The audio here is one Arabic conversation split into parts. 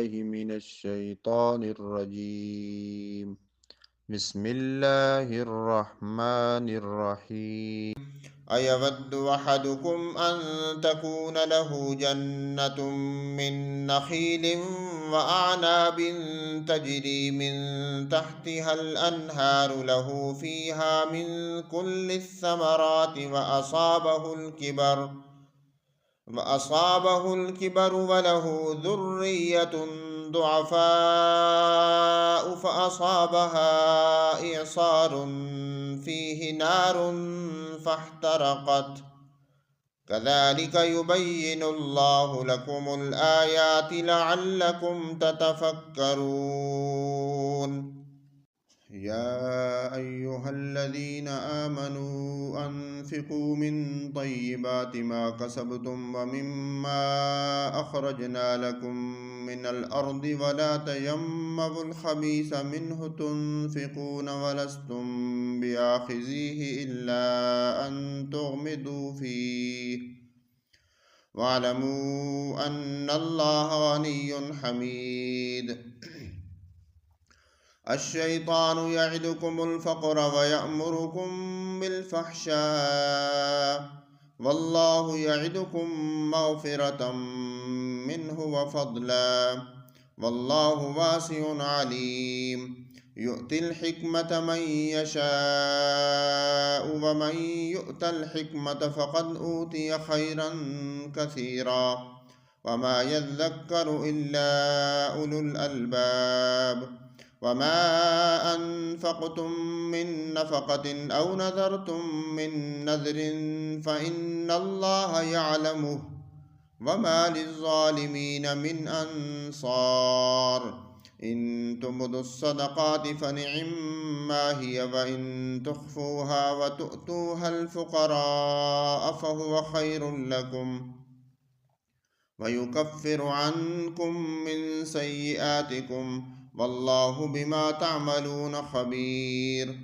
بالله من الشيطان الرجيم. بسم الله الرحمن الرحيم. أيود أحدكم أن تكون له جنة من نخيل وأعناب تجري من تحتها الأنهار له فيها من كل الثمرات وأصابه الكبر وله ذرية ضعفاء فأصابها إعصار فيه نار فاحترقت. كذلك يبين الله لكم الآيات لعلكم تتفكرون. يا أيها الذين آمنوا أنفقوا من طيبات ما كسبتم ومما أخرجنا لكم من الأرض ولا تيمموا الخبيث منه تنفقون ولستم بآخذيه إلا أن تغمضوا فيه واعلموا أن الله غني حميد. الشيطان يعدكم الفقر ويأمركم بالفحشاء والله يعدكم مغفرة منه وفضلا والله واسع عليم. يؤتي الحكمة من يشاء ومن يؤت الحكمة فقد أوتي خيرا كثيرا وما يذكر إلا أولو الألباب. وما أنفقتم من نفقة أو نذرتم من نذر فإن الله يعلمه وما للظالمين من أنصار. إن تبدوا الصدقات فنعما هي وإن تخفوها وتؤتوها الفقراء فهو خير لكم ويكفر عنكم من سيئاتكم والله بما تعملون خبير.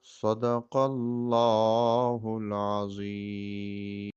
صدق الله العظيم.